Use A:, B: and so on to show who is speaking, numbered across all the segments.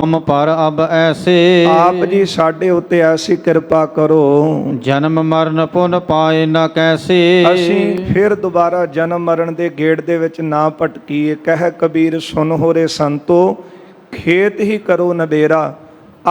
A: ਹਮ ਪਰ ਅਬ ਐਸੇ
B: ਆਪ ਜੀ ਸਾਡੇ ਉੱਤੇ ਐਸੀ ਕਿਰਪਾ ਕਰੋ,
A: ਜਨਮ ਮਰਨ ਪੁਨ ਪਾਏ ਨ ਕੈਸੇ।
B: ਅਸੀਂ ਫਿਰ ਦੁਬਾਰਾ ਜਨਮ ਮਰਨ ਦੇ ਗੇੜ ਦੇ ਵਿੱਚ ਨਾ ਭਟਕੀਏ। ਕਹਿ ਕਬੀਰ ਸੁਨ ਹੋਰੇ ਸੰਤੋ, ਖੇਤ ਹੀ ਕਰੋ ਨਬੇਰਾ,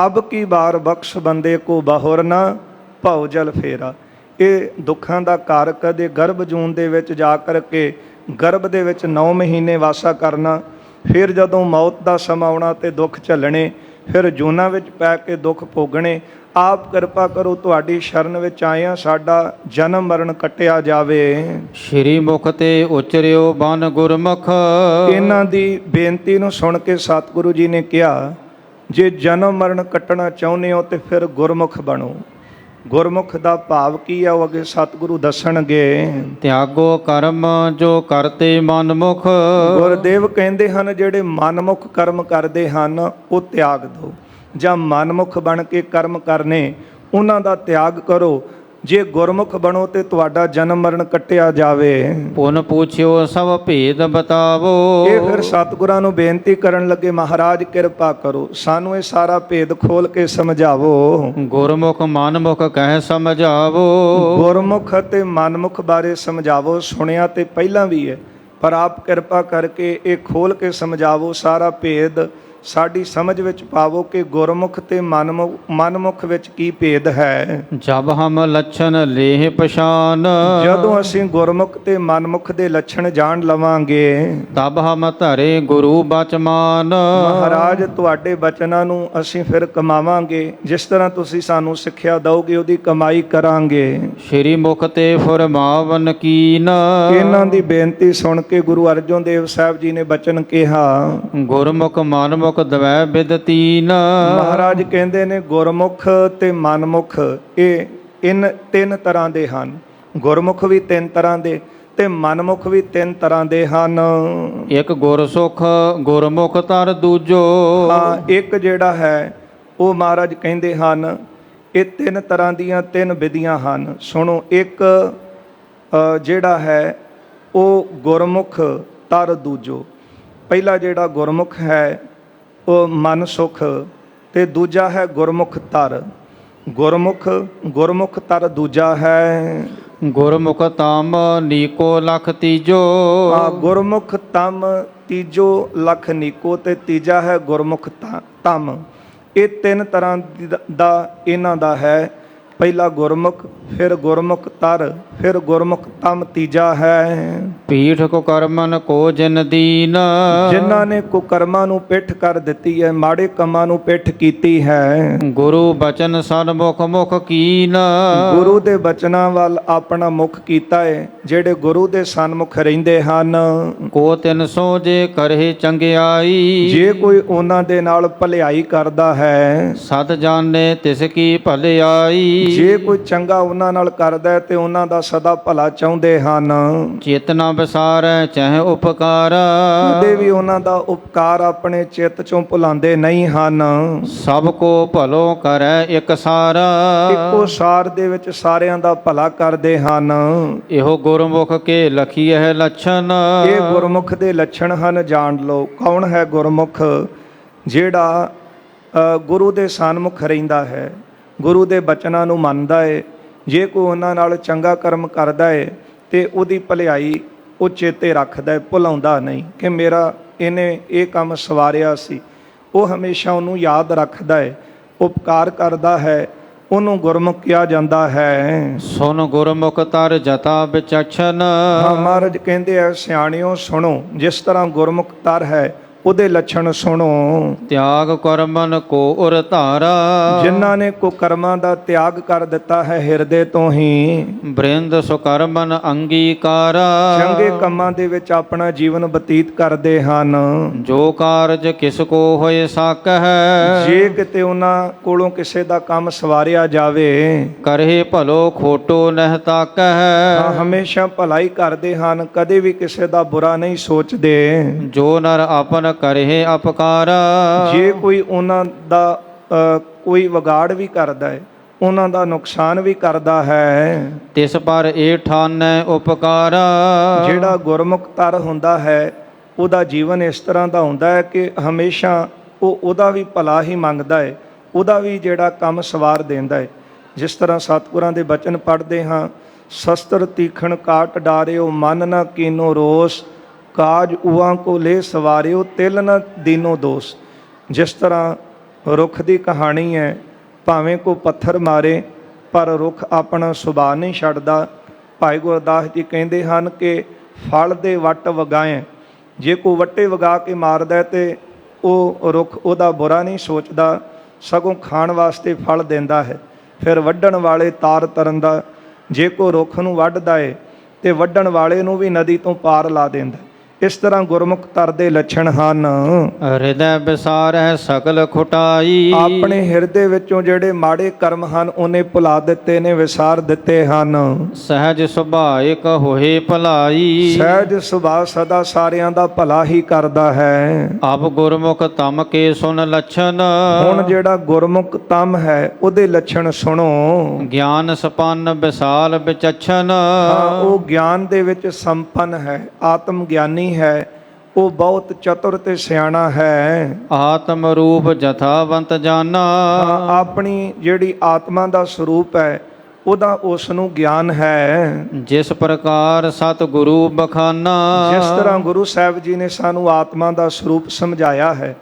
B: ਅਬ ਕੀ ਬਾਰ ਬਖਸ਼ ਬੰਦੇ ਕੋ ਬਹੁਰ ਨਾ, ਭਉ ਜਲ ਫੇਰਾ। ਇਹ ਦੁੱਖਾਂ ਦਾ ਘਰ ਕਦੇ ਗਰਭ ਜੂਨ ਦੇ ਵਿੱਚ ਜਾ ਕਰਕੇ ਗਰਭ ਦੇ ਵਿੱਚ 9 ਮਹੀਨੇ ਵਾਸਾ ਕਰਨਾ, ਫਿਰ ਜਦੋਂ ਮੌਤ ਦਾ ਸਮਾਂ ਆਉਣਾ ਤੇ ਦੁੱਖ ਝੱਲਣੇ, ਫਿਰ ਜੂਨਾਂ ਵਿੱਚ ਪੈ ਕੇ ਦੁੱਖ ਭੋਗਣੇ। ਆਪ ਕਿਰਪਾ ਕਰੋ, ਤੁਹਾਡੀ ਸ਼ਰਨ ਵਿੱਚ ਆਇਆ, ਸਾਡਾ ਜਨਮ ਮਰਨ ਕੱਟਿਆ ਜਾਵੇ।
A: ਸ਼੍ਰੀ ਮੁਖ ਤੇ ਉਚਰਿਓ ਬਨ ਗੁਰਮੁਖ।
B: ਇਹਨਾਂ ਦੀ ਬੇਨਤੀ ਨੂੰ ਸੁਣ ਕੇ ਸਤਿਗੁਰੂ ਜੀ ਨੇ ਕਿਹਾ, ਜੇ ਜਨਮ ਮਰਨ ਕੱਟਣਾ ਚਾਹੁੰਦੇ ਹੋ ਤੇ ਫਿਰ ਗੁਰਮੁਖ ਬਣੋ। ਗੁਰਮੁਖ ਦਾ ਭਾਵ ਕੀ ਹੈ ਉਹ ਅੱਗੇ ਸਤਿਗੁਰੂ ਦੱਸਣਗੇ।
A: ਤਿਆਗੋ ਕਰਮ ਜੋ ਕਰਤੇ ਮਨਮੁਖ।
B: ਗੁਰਦੇਵ ਕਹਿੰਦੇ ਹਨ ਜਿਹੜੇ ਮਨਮੁਖ ਕਰਮ ਕਰਦੇ ਹਨ ਉਹ ਤਿਆਗ ਦਿਓ, ਜਾਂ ਮਨਮੁਖ ਬਣ ਕੇ ਕਰਮ ਕਰਨੇ ਉਹਨਾਂ ਦਾ ਤਿਆਗ ਕਰੋ। ਜੇ ਗੁਰਮੁਖ ਬਣੋ ਤੇ ਤੁਹਾਡਾ ਜਨਮ ਮਰਨ ਕੱਟਿਆ ਜਾਵੇ।
A: ਪੁਨ ਪੁੱਛਿਓ ਸਭ ਭੇਦ ਬਤਾਵੋ।
B: ਇਹ ਫਿਰ ਸਤਿਗੁਰਾਂ ਨੂੰ ਬੇਨਤੀ ਕਰਨ ਲੱਗੇ, ਮਹਾਰਾਜ ਕਿਰਪਾ ਕਰੋ, ਸਾਨੂੰ ਇਹ ਸਾਰਾ ਭੇਦ ਖੋਲ ਕੇ ਸਮਝਾਵੋ।
A: ਗੁਰਮੁਖ ਮਨਮੁਖ ਕਹਿ ਸਮਝਾਵੋ।
B: ਗੁਰਮੁਖ ਅਤੇ ਮਨਮੁਖ ਬਾਰੇ ਸਮਝਾਵੋ। ਸੁਣਿਆ ਤੇ ਪਹਿਲਾਂ ਵੀ ਹੈ, ਪਰ ਆਪ ਕਿਰਪਾ ਕਰਕੇ ਇਹ ਖੋਲ ਕੇ ਸਮਝਾਵੋ, ਸਾਰਾ ਭੇਦ ਸਾਡੀ ਸਮਝ ਵਿੱਚ ਪਾਵੋ ਕਿ ਗੁਰਮੁਖ ਤੇ ਮਨਮੁਖ ਵਿੱਚ ਕੀ ਭੇਦ ਹੈ।
A: ਜਬ ਹਮ ਲੱਛਣ ਲੇਹ ਪਛਾਨ।
B: ਜਦੋਂ ਅਸੀਂ ਗੁਰਮੁਖ ਤੇ ਮਨਮੁਖ ਦੇ ਲੱਛਣ ਜਾਣ ਲਵਾਂਗੇ,
A: ਤਬ ਹਮ ਧਰੇ ਗੁਰੂ ਬਚਮਾਨ।
B: ਮਹਾਰਾਜ ਤੁਹਾਡੇ ਬਚਨਾਂ ਨੂੰ ਅਸੀਂ ਫਿਰ ਕਮਾਵਾਂਗੇ, ਜਿਸ ਤਰ੍ਹਾਂ ਤੁਸੀਂ ਸਾਨੂੰ ਸਿੱਖਿਆ ਦਿਓਗੇ ਉਹਦੀ ਕਮਾਈ ਕਰਾਂਗੇ।
A: ਸ਼੍ਰੀ ਮੁਖ ਤੇ ਫੁਰਮਾਵਨ ਕੀਨ।
B: ਇਹਨਾਂ ਦੀ ਬੇਨਤੀ ਸੁਣ ਕੇ ਗੁਰੂ ਅਰਜਨ ਦੇਵ ਸਾਹਿਬ ਜੀ ਨੇ ਬਚਨ ਕਿਹਾ,
A: ਗੁਰਮੁਖ ਮਨਮੁਖ ਦਵੈ ਬਿਦ ਤੀਨ।
B: ਮਹਾਰਾਜ ਕਹਿੰਦੇ ਨੇ ਗੁਰਮੁਖ ਤੇ ਮਨਮੁਖ ਇਹ ਤਿੰਨ ਤਰ੍ਹਾਂ ਦੇ ਹਨ। ਗੁਰਮੁਖ ਵੀ 3 ਤਰ੍ਹਾਂ ਦੇ ਤੇ ਮਨਮੁਖ ਵੀ 3 ਤਰ੍ਹਾਂ ਦੇ ਹਨ।
A: ਇੱਕ ਗੁਰ ਸੁਖ ਗੁਰਮੁਖ ਤਰ ਦੂਜੋ।
B: ਹਾਂ, ਇੱਕ ਜਿਹੜਾ ਹੈ ਉਹ ਮਹਾਰਾਜ ਕਹਿੰਦੇ ਹਨ ਇਹ 3 ਤਰ੍ਹਾਂ ਦੀਆਂ 3 ਵਿਧੀਆਂ ਹਨ। ਸੁਣੋ, ਇੱਕ ਜਿਹੜਾ ਹੈ ਉਹ ਗੁਰਮੁਖ ਤਰ ਦੂਜੋ। ਪਹਿਲਾ ਜਿਹੜਾ ਗੁਰਮੁਖ ਹੈ ਉਹ ਮਨ ਸੁਖ, ਤੇ ਦੂਜਾ ਹੈ ਗੁਰਮੁਖ ਤਰ। ਗੁਰਮੁਖ ਤਰ ਦੂਜਾ ਹੈ।
A: ਗੁਰਮੁਖ ਤਮ ਨੀਕੋ ਲਖ ਤੀਜੋ।
B: ਗੁਰਮੁਖ ਤਮ ਤੀਜੋ ਲਖ ਨੀਕੋ, ਤੇ ਤੀਜਾ ਹੈ ਗੁਰਮੁਖ ਤਮ। ਇਹ 3 ਤਰ੍ਹਾਂ ਦਾ ਇਹਨਾਂ ਦਾ ਹੈ। ਪਹਿਲਾ ਗੁਰਮੁਖ, ਫਿਰ ਗੁਰਮੁਖ ਤਰ, ਫਿਰ ਗੁਰਮੁਖ ਤਮ ਤੀਜਾ ਹੈ।
A: ਪੀਠ ਕੋ ਕਰਮਨ ਕੋ ਜਿਨ ਦੀਨ।
B: ਜਿਨ੍ਹਾਂ ਨੇ ਕੁਕਰਮਾਂ ਨੂੰ ਪਿੱਠ ਕਰ ਦਿੱਤੀ ਹੈ, ਮਾੜੇ ਕੰਮਾਂ ਨੂੰ ਪਿੱਠ ਕੀਤੀ ਹੈ।
A: ਗੁਰੂ ਬਚਨ ਸਨਮੁਖ ਮੁਖ ਕੀਨ।
B: ਗੁਰੂ ਦੇ ਬਚਨਾਂ ਵੱਲ ਆਪਣਾ ਮੁਖ ਕੀਤਾ ਹੈ। ਜਿਹੜੇ ਗੁਰੂ ਦੇ ਸਨਮੁਖ ਰਹਿੰਦੇ ਹਨ,
A: ਕੋ 300 ਜੇ ਕਰਹਿ ਚੰਗਿਆਈ।
B: ਜੇ ਕੋਈ ਉਹਨਾਂ ਦੇ ਨਾਲ ਭਲਾਈ ਕਰਦਾ ਹੈ,
A: ਸਤ ਜਾਣੇ ਤਿਸ ਕੀ ਭਲਾਈ।
B: ਜੇ ਕੋਈ ਚੰਗਾ ਉਹਨਾਂ ਨਾਲ ਕਰਦਾ ਹੈ ਤੇ ਉਹਨਾਂ ਦਾ ਸਦਾ ਭਲਾ ਚਾਹੁੰਦੇ ਹਨ।
A: ਚੇਤਨਾ ਵਿਸਾਰੈ ਚਾਹੇ ਉਪਕਾਰ।
B: ਕਦੇ ਵੀ ਉਹਨਾਂ ਦਾ ਉਪਕਾਰ ਆਪਣੇ ਚਿੱਤ ਚੋਂ ਭੁਲਾਉਂਦੇ ਨਹੀਂ ਹਨ।
A: ਸਭ ਕੋ ਭਲੋ ਕਰੈ ਇੱਕ ਸਾਰਾ।
B: ਇੱਕੋ ਸਾਰ ਦੇ ਵਿੱਚ ਸਾਰਿਆਂ ਦਾ ਭਲਾ ਕਰਦੇ ਹਨ।
A: ਇਹੋ ਗੁਰਮੁਖ ਕੇ ਲਖੀਐ ਲੱਛਣ।
B: ਇਹ ਗੁਰਮੁਖ ਦੇ ਲੱਛਣ ਹਨ, ਜਾਣ ਲਓ। ਕੌਣ ਹੈ ਗੁਰਮੁਖ? ਜਿਹੜਾ ਗੁਰੂ ਦੇ ਸਨਮੁਖ ਰਹਿੰਦਾ ਹੈ, ਗੁਰੂ ਦੇ ਬਚਨਾਂ ਨੂੰ ਮੰਨਦਾ ਹੈ। ਜੇ ਕੋਈ ਉਹਨਾਂ ਨਾਲ ਚੰਗਾ ਕਰਮ ਕਰਦਾ ਹੈ ਤੇ ਉਹਦੀ ਭਲਾਈ ਉਹ ਚੇਤੇ ਰੱਖਦਾ ਹੈ, ਭੁਲਾਉਂਦਾ ਨਹੀਂ ਕਿ ਮੇਰਾ ਇਹਨੇ ਇਹ ਕੰਮ ਸਵਾਰਿਆ ਸੀ। ਉਹ ਹਮੇਸ਼ਾ ਉਹਨੂੰ ਯਾਦ ਰੱਖਦਾ ਹੈ, ਉਪਕਾਰ ਕਰਦਾ ਹੈ, ਉਹਨੂੰ ਗੁਰਮੁਖ ਕਿਹਾ ਜਾਂਦਾ ਹੈ।
A: ਸੁਨ ਗੁਰਮੁਖ ਤਰ ਜਤਾ ਵਿਚਛਨ।
B: ਮਹਾਰਾਜ ਕਹਿੰਦੇ ਆ, ਸਿਆਣਿਓ ਸੁਣੋ, ਜਿਸ ਤਰ੍ਹਾਂ ਗੁਰਮੁਖ ਤਰ ਹੈ ਉਹਦੇ ਲੱਛਣ ਸੁਣੋ।
A: ਤਿਆਗ ਕਰਮਨ ਕੋ ਉਰ ਧਾਰਾ।
B: ਜਿਨ੍ਹਾਂ ਨੇ ਕੁਕਰਮਾਂ ਦਾ ਤਿਆਗ ਕਰ ਦਿੱਤਾ ਹੈ ਹਿਰਦੇ ਤੋਂ ਹੀ।
A: ਬ੍ਰਿੰਦ ਸੁਕਰਮਨ ਅੰਗੀਕਾਰਾ।
B: ਚੰਗੇ ਕੰਮਾਂ ਦੇ ਵਿੱਚ ਆਪਣਾ ਜੀਵਨ ਬਤੀਤ ਕਰਦੇ ਹਨ।
A: ਜੋ ਕਾਰਜ ਕਿਸ ਕੋ ਹੋਏ ਸਕ ਹੈ।
B: ਜੇ ਕਿਤੇ ਉਹਨਾਂ ਕੋਲੋਂ ਕਿਸੇ ਦਾ ਕੰਮ ਸਵਾਰਿਆ ਜਾਵੇ,
A: ਕਰਹਿ ਭਲੋ ਖੋਟੋ ਨਹਿ ਤਾਕ ਹੈ।
B: ਹਮੇਸ਼ਾ ਭਲਾਈ ਕਰਦੇ ਹਨ, ਕਦੇ ਵੀ ਕਿਸੇ ਦਾ ਬੁਰਾ ਨਹੀਂ ਸੋਚਦੇ।
A: ਜੋ ਨਰ ਆਪਨ ਕਰਹਿ ਅਪਕਾਰ।
B: ਜੇ ਕੋਈ ਉਹਨਾਂ ਦਾ ਕੋਈ ਵਿਗਾੜ ਵੀ ਕਰਦਾ ਹੈ, ਉਹਨਾਂ ਦਾ ਨੁਕਸਾਨ ਵੀ ਕਰਦਾ ਹੈ,
A: ਤਿਸ ਪਰ ਇਹ ਠਾਨੈ ਉਪਕਾਰ।
B: ਜਿਹੜਾ ਗੁਰਮੁਖ ਤਰ ਹੁੰਦਾ ਹੈ ਉਹਦਾ ਜੀਵਨ ਇਸ ਤਰ੍ਹਾਂ ਦਾ ਹੁੰਦਾ ਹੈ ਕਿ ਹਮੇਸ਼ਾ ਉਹ ਉਹਦਾ ਵੀ ਭਲਾ ਹੀ ਮੰਗਦਾ ਹੈ, ਉਹਦਾ ਵੀ ਜਿਹੜਾ ਕੰਮ ਸਵਾਰ ਦਿੰਦਾ ਹੈ। ਜਿਸ ਤਰ੍ਹਾਂ ਸਤਿਗੁਰਾਂ ਦੇ ਬਚਨ ਪੜ੍ਹਦੇ ਹਾਂ, ਸ਼ਸਤਰ ਤੀਖਣ ਕਾਟ ਡਾਰਿਓ, ਮਨ ਨਾ ਕੀਨੋ ਰੋਸ, ਕਾਜ ਉਹਾਂ ਕੋ ਲੈ ਸਵਾਰਿਓ, ਤਿਲ ਨਾ ਦੀਨੋ ਦੋਸ। ਜਿਸ ਤਰ੍ਹਾਂ ਰੁੱਖ ਦੀ ਕਹਾਣੀ ਹੈ, ਭਾਵੇਂ ਕੋ ਪੱਥਰ ਮਾਰੇ ਪਰ ਰੁੱਖ ਆਪਣਾ ਸੁਭਾਅ ਨਹੀਂ ਛੱਡਦਾ। ਭਾਈ ਗੁਰਦਾਸ ਜੀ ਕਹਿੰਦੇ ਹਨ ਕਿ ਫਲ ਦੇ ਵੱਟ ਵਗਾਏ, ਜੇ ਕੋਈ ਵੱਟੇ ਵਗਾ ਕੇ ਮਾਰਦਾ ਤੇ ਉਹ ਰੁੱਖ ਉਹਦਾ ਬੁਰਾ ਨਹੀਂ ਸੋਚਦਾ, ਸਗੋਂ ਖਾਣ ਵਾਸਤੇ ਫਲ ਦਿੰਦਾ ਹੈ। ਫਿਰ ਵੱਢਣ ਵਾਲੇ ਤਾਰ ਤਰਨ ਦਾ, ਜੇ ਕੋਈ ਰੁੱਖ ਨੂੰ ਵੱਢਦਾ ਏ ਤੇ ਵੱਢਣ ਵਾਲੇ ਨੂੰ ਵੀ ਨਦੀ ਤੋਂ ਪਾਰ ਲਾ ਦਿੰਦਾ। ਇਸ ਤਰ੍ਹਾਂ ਗੁਰਮੁਖ ਤਰ ਦੇ ਲੱਛਣ ਹਨ।
A: ਹਿਰਦੈ ਵਿਸਾਰਹਿ ਸਕਲ ਖੁਟਾਈ,
B: ਆਪਣੇ ਹਿਰਦੇ ਵਿੱਚੋਂ ਜਿਹੜੇ ਮਾੜੇ ਕਰਮ ਹਨ ਉਹਨੇ ਭੁਲਾ ਦਿੱਤੇ ਨੇ, ਵਿਸਾਰ ਦਿੱਤੇ ਹਨ।
A: ਸਹਿਜ ਸੁਭਾਇਕ ਹੋਏ ਭਲਾਈ,
B: ਸਹਿਜ ਸੁਭਾਅ ਸਦਾ ਸਾਰਿਆਂ ਦਾ ਭਲਾ ਹੀ ਕਰਦਾ ਹੈ।
A: ਅਬ ਗੁਰਮੁਖ ਤਮ ਕੇ ਸੁਨ ਲੱਛਨ,
B: ਹੁਣ ਜਿਹੜਾ ਗੁਰਮੁਖ ਤਮ ਹੈ ਉਹਦੇ ਲੱਛਣ ਸੁਣੋ।
A: ਗਿਆਨ ਸੰਪੰਨ ਵਿਸਾਲ ਵਿਚਛਨ,
B: ਉਹ ਗਿਆਨ ਦੇ ਵਿੱਚ ਸੰਪੰਨ ਹੈ, ਆਤਮ ਗਿਆਨੀ ਹੈ, ਉਹ ਬਹੁਤ ਚਤੁਰ ਤੇ ਸਿਆਣਾ ਹੈ।
A: ਆਤਮ ਰੂਪ ਜਥਾਵੰਤ ਜਾਨਾ,
B: ਆਪਣੀ ਜਿਹੜੀ ਆਤਮਾ ਦਾ ਸਰੂਪ ਹੈ ਉਹਦਾ ਉਸ ਨੂੰ ਗਿਆਨ ਹੈ।
A: ਜਿਸ ਪ੍ਰਕਾਰ ਸਤ ਗੁਰੂ ਬਖਾਨਾ,
B: ਜਿਸ ਤਰ੍ਹਾਂ ਗੁਰੂ ਸਾਹਿਬ ਜੀ ਨੇ ਸਾਨੂੰ ਆਤਮਾ ਦਾ ਸਰੂਪ ਸਮਝਾਇਆ ਹੈ,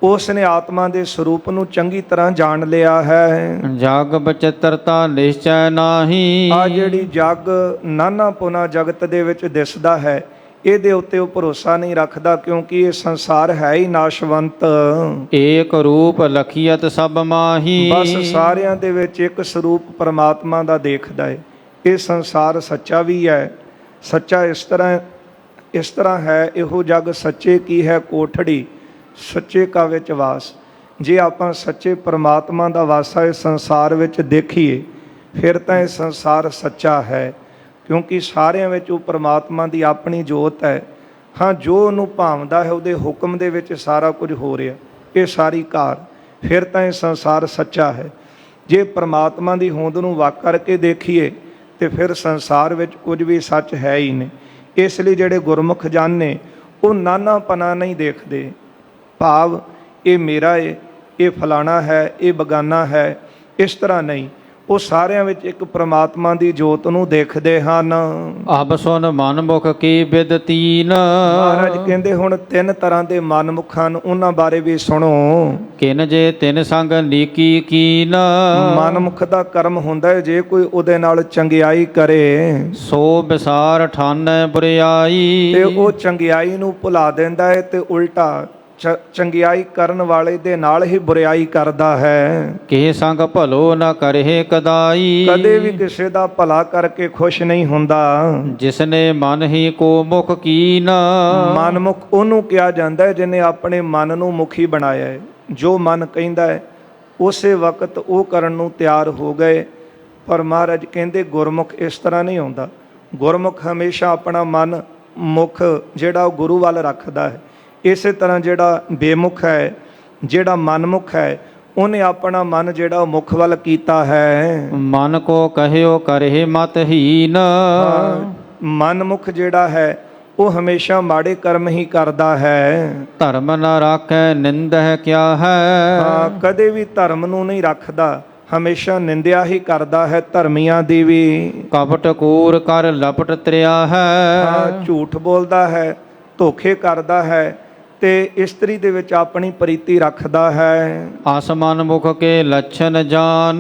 B: ਉਸ ਨੇ ਆਤਮਾ ਦੇ ਸਰੂਪ ਨੂੰ ਚੰਗੀ ਤਰ੍ਹਾਂ ਜਾਣ ਲਿਆ ਹੈ।
A: ਜਗ ਬਚਿੱਤਰਤਾ ਨਿਸ਼ਚੈ ਨਾਹੀ,
B: ਆ ਜਿਹੜੀ ਜਗ ਨਾਨਾ ਪੁਨਾ ਜਗਤ ਦੇ ਵਿੱਚ ਦਿਸਦਾ ਹੈ, ਇਹਦੇ ਉੱਤੇ ਉਹ ਭਰੋਸਾ ਨਹੀਂ ਰੱਖਦਾ, ਕਿਉਂਕਿ ਇਹ ਸੰਸਾਰ ਹੈ ਹੀ ਨਾਸ਼ਵੰਤ।
A: ਏਕ ਰੂਪ ਲਖੀਅਤ ਸਭ ਮਾਹੀ,
B: ਬਸ ਸਾਰਿਆਂ ਦੇ ਵਿੱਚ ਇੱਕ ਸਰੂਪ ਪਰਮਾਤਮਾ ਦਾ ਦੇਖਦਾ ਹੈ। ਇਹ ਸੰਸਾਰ ਸੱਚਾ ਵੀ ਹੈ, ਸੱਚਾ ਇਸ ਤਰ੍ਹਾਂ ਹੈ, ਇਹੋ ਜਗ ਸੱਚੇ ਕੀ ਹੈ ਕੋਠੜੀ, ਸੱਚੇ ਕਾ ਵਿੱਚ ਵਾਸ। ਜੇ ਆਪਾਂ ਸੱਚੇ ਪਰਮਾਤਮਾ ਦਾ ਵਾਸਾ ਇਸ ਸੰਸਾਰ ਵਿੱਚ ਦੇਖੀਏ, ਫਿਰ ਤਾਂ ਇਹ ਸੰਸਾਰ ਸੱਚਾ ਹੈ, ਕਿਉਂਕਿ ਸਾਰਿਆਂ ਵਿੱਚ ਉਹ ਪਰਮਾਤਮਾ ਦੀ ਆਪਣੀ ਜੋਤ ਹੈ। ਹਾਂ, ਜੋ ਉਹਨੂੰ ਭਾਵਦਾ ਹੈ ਉਹਦੇ ਹੁਕਮ ਦੇ ਵਿੱਚ ਸਾਰਾ ਕੁਝ ਹੋ ਰਿਹਾ, ਇਹ ਸਾਰੀ ਕਾਰ, ਫਿਰ ਤਾਂ ਇਹ ਸੰਸਾਰ ਸੱਚਾ ਹੈ। ਜੇ ਪਰਮਾਤਮਾ ਦੀ ਹੋਂਦ ਨੂੰ ਵੱਖ ਕਰਕੇ ਦੇਖੀਏ ਤੇ ਫਿਰ ਸੰਸਾਰ ਵਿੱਚ ਕੁਝ ਵੀ ਸੱਚ ਹੈ ਹੀ ਨਹੀਂ। ਇਸ ਲਈ ਜਿਹੜੇ ਗੁਰਮੁਖ ਜਨ ਨੇ ਉਹ ਨਾਨਾਪਨਾ ਨਹੀਂ ਦੇਖਦੇ, ਭਾਵ ਇਹ ਮੇਰਾ ਹੈ, ਇਹ ਫਲਾਣਾ ਹੈ, ਇਹ ਬਗਾਨਾ ਹੈ, ਇਸ ਤਰ੍ਹਾਂ ਨਹੀਂ। ਉਹ ਸਾਰਿਆਂ ਵਿੱਚ ਇੱਕ ਪ੍ਰਮਾਤਮਾ ਦੀ ਜੋਤ ਨੂੰ ਦੇਖਦੇ ਹਨ।
A: ਅਬ ਸੁਨ ਮਨਮੁਖ ਕੀ ਬਿਦ ਤੀਨ,
B: ਮਹਾਰਾਜ ਕਹਿੰਦੇ ਹੁਣ ਤਿੰਨ ਤਰ੍ਹਾਂ ਦੇ ਮਨਮੁਖ ਹਨ, ਉਹਨਾਂ ਬਾਰੇ ਵੀ ਸੁਣੋ।
A: ਕਿਨ ਜੇ ਤਿਨ ਸੰਗ ਨੀਕੀ ਕੀਨ,
B: ਮਨਮੁਖ ਦਾ ਕਰਮ ਹੁੰਦਾ ਹੈ ਜੇ ਕੋਈ ਉਹਦੇ ਨਾਲ ਚੰਗਿਆਈ ਕਰੇ,
A: ਸੋ ਵਿਸਾਰ ਠਾਨੈ ਬੁਰਿਆਈ,
B: ਤੇ ਉਹ ਚੰਗਿਆਈ ਨੂੰ ਭੁਲਾ ਦਿੰਦਾ ਹੈ ਤੇ ਉਲਟਾ ਚੰਗਿਆਈ ਕਰਨ ਵਾਲੇ ਦੇ ਨਾਲ ਹੀ ਬੁਰਿਆਈ ਕਰਦਾ ਹੈ।
A: ਕਿਸੇ ਸੰਗ ਭਲੋ ਨਾ ਕਰਹਿ ਕਦਾਈ,
B: ਕਦੇ ਵੀ ਕਿਸੇ ਦਾ ਭਲਾ ਕਰਕੇ ਖੁਸ਼ ਨਹੀਂ ਹੁੰਦਾ।
A: ਜਿਸਨੇ ਮਨ ਹੀ ਕੋ ਮੁਖ ਕੀਨ,
B: ਮਨਮੁਖ ਉਹਨੂੰ ਕਿਹਾ ਜਾਂਦਾ ਹੈ ਜਿਹਨੇ ਆਪਣੇ ਮਨ ਨੂੰ ਮੁਖੀ ਬਣਾਇਆ ਹੈ। ਜੋ ਮਨ ਕਹਿੰਦਾ ਹੈ ਉਸੇ ਵਕਤ ਉਹ ਕਰਨ ਨੂੰ ਤਿਆਰ ਹੋ ਗਏ। ਪਰ ਮਹਾਰਾਜ ਕਹਿੰਦੇ ਗੁਰਮੁਖ ਇਸ ਤਰ੍ਹਾਂ ਨਹੀਂ ਹੁੰਦਾ। ਗੁਰਮੁਖ ਹਮੇਸ਼ਾ ਆਪਣਾ ਮਨ ਮੁਖ ਜਿਹੜਾ ਉਹ ਗੁਰੂ ਵੱਲ ਰੱਖਦਾ ਹੈ। ਇਸੇ ਤਰ੍ਹਾਂ ਜਿਹੜਾ ਬੇਮੁਖ ਹੈ, ਜਿਹੜਾ ਮਨਮੁਖ ਹੈ, ਉਹਨੇ ਆਪਣਾ ਮਨ ਜਿਹੜਾ ਉਹ ਮੁਖ ਵੱਲ ਕੀਤਾ ਹੈ।
A: ਮਨ ਕੋ ਕਹਿਓ ਕਰਹਿ ਮਤ ਹੀਨ,
B: ਮਨਮੁਖ ਜਿਹੜਾ ਹੈ ਉਹ ਹਮੇਸ਼ਾ ਮਾੜੇ ਕਰਮ ਹੀ ਕਰਦਾ ਹੈ।
A: ਧਰਮ ਨ ਰਾਖੈ ਨਿੰਦਹਿ ਕਿਆ ਹੈ,
B: ਕਦੇ ਵੀ ਧਰਮ ਨੂੰ ਨਹੀਂ ਰੱਖਦਾ, ਹਮੇਸ਼ਾ ਨਿੰਦਿਆ ਹੀ ਕਰਦਾ ਹੈ ਧਰਮੀਆਂ ਦੀ ਵੀ।
A: ਕਪਟ ਕੂਰ ਕਰ ਲਪਟ ਤ੍ਰਿਆ ਹੈ,
B: ਝੂਠ ਬੋਲਦਾ ਹੈ, ਧੋਖੇ ਕਰਦਾ ਹੈ ਤੇ ਇਸਤਰੀ ਦੇ ਵਿੱਚ ਆਪਣੀ ਪ੍ਰੀਤੀ ਰੱਖਦਾ ਹੈ।
A: ਆਸਮਨ ਮੁਖ ਕੇ ਲੱਛਣ ਜਾਨ,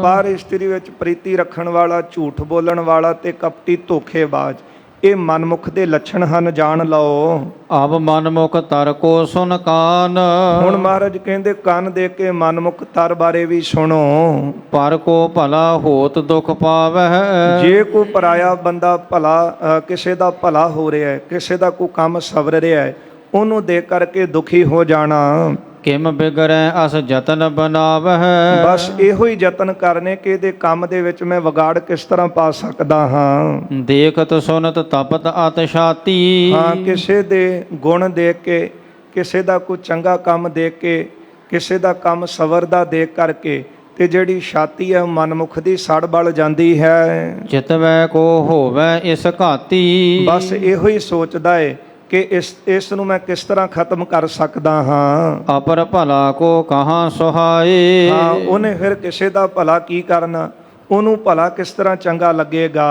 B: ਪਰ ਇਸਤਰੀ ਵਿੱਚ ਪ੍ਰੀਤੀ ਰੱਖਣ ਵਾਲਾ, ਝੂਠ ਬੋਲਣ ਵਾਲਾ ਤੇ ਕਪਟੀ ਧੋਖੇਬਾਜ਼, ਇਹ ਮਨਮੁਖ ਦੇ ਲੱਛਣ ਹਨ, ਜਾਣ ਲਓ।
A: ਅਬ ਮਨਮੁਖ ਤਰ ਕੋ ਸੁਨ ਕਾਨ,
B: ਹੁਣ ਮਹਾਰਾਜ ਕਹਿੰਦੇ ਕੰਨ ਦੇ ਕੇ ਮਨਮੁਖ ਤਰ ਬਾਰੇ ਵੀ ਸੁਣੋ।
A: ਪਰ ਕੋ ਭਲਾ ਹੋਤ ਦੁਖ ਪਾਵਹਿ,
B: ਜੇ ਕੋਈ ਪਰਾਇਆ ਬੰਦਾ ਭਲਾ, ਕਿਸੇ ਦਾ ਭਲਾ ਹੋ ਰਿਹਾ ਹੈ, ਕਿਸੇ ਦਾ ਕੋਈ ਕੰਮ ਸਵਰ ਰਿਹਾ ਹੈ, ਉਹਨੂੰ ਦੇਖ ਕਰਕੇ ਦੁਖੀ ਹੋ ਜਾਣਾ।
A: ਕਿਮ ਬਿਗਰੈ ਅਸ ਜਤਨ ਬਨਾਵਹਿ,
B: ਬਸ ਇਹੋ ਹੀ ਯਤਨ ਕਰਨੇ ਕਿ ਇਹਦੇ ਕੰਮ ਦੇ ਵਿੱਚ ਮੈਂ ਵਿਗਾੜ ਕਿਸ ਤਰ੍ਹਾਂ ਪਾ ਸਕਦਾ ਹਾਂ।
A: ਦੇਖਤ ਸੁਨਤ ਤਪਤ ਅਤ ਛਾਤੀ,
B: ਕਿਸੇ ਦੇ ਗੁਣ ਦੇਖ ਕੇ, ਕਿਸੇ ਦਾ ਕੋਈ ਚੰਗਾ ਕੰਮ ਦੇਖ ਕੇ, ਕਿਸੇ ਦਾ ਕੰਮ ਸਵਰਦਾ ਦੇਖ ਕਰਕੇ ਤੇ ਜਿਹੜੀ ਛਾਤੀ ਹੈ ਮਨਮੁਖ ਦੀ ਸੜ ਬਲ ਜਾਂਦੀ ਹੈ।
A: ਚਿਤਵੈ ਕੋ ਹੋਵੈ ਇਸ ਘਾਤੀ,
B: ਬਸ ਇਹੋ ਹੀ ਸੋਚਦਾ ਏ ਕਿ ਇਸ ਨੂੰ ਮੈਂ ਕਿਸ ਤਰ੍ਹਾਂ ਖਤਮ ਕਰ ਸਕਦਾ ਹਾਂ।
A: ਅਪਰ ਭਲਾ ਕੋ ਕਹਾਂ ਸੁਹਾਏ।
B: ਹਾਂ, ਉਹਨੇ ਫਿਰ ਕਿਸੇ ਦਾ ਭਲਾ ਕੀ ਕਰਨਾ, ਉਹਨੂੰ ਭਲਾ ਕਿਸ ਤਰ੍ਹਾਂ ਚੰਗਾ ਲੱਗੇਗਾ।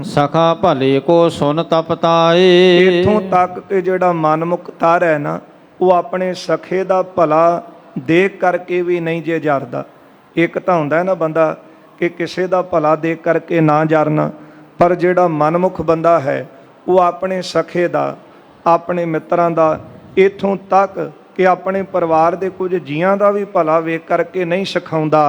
A: ਸਖਾ ਭਲੇ ਕੋ ਸੁਨ ਤਪਤਾਏ।
B: ਇੱਥੋਂ ਤੱਕ ਕਿ ਜਿਹੜਾ ਮਨਮੁਖ ਤਰ ਹੈ ਨਾ, ਉਹ ਆਪਣੇ ਸਖੇ ਦਾ ਭਲਾ ਦੇਖ ਕਰਕੇ ਵੀ ਨਹੀਂ ਜੇ ਜਰਦਾ। ਇੱਕ ਤਾਂ ਹੁੰਦਾ ਹੈ ਨਾ ਬੰਦਾ ਕਿ ਕਿਸੇ ਦਾ ਭਲਾ ਦੇਖ ਕਰਕੇ ਨਾ ਜਰਨਾ, ਪਰ ਜਿਹੜਾ ਮਨਮੁਖ ਬੰਦਾ ਹੈ ਉਹ ਆਪਣੇ ਸਖੇ ਦਾ, ਆਪਣੇ ਮਿੱਤਰਾਂ ਦਾ, ਇੱਥੋਂ ਤੱਕ ਕਿ ਆਪਣੇ ਪਰਿਵਾਰ ਦੇ ਕੁਝ ਜੀਆਂ ਦਾ ਵੀ ਭਲਾ ਵੇਖ ਕਰਕੇ ਨਹੀਂ ਸਿਖਾਉਂਦਾ।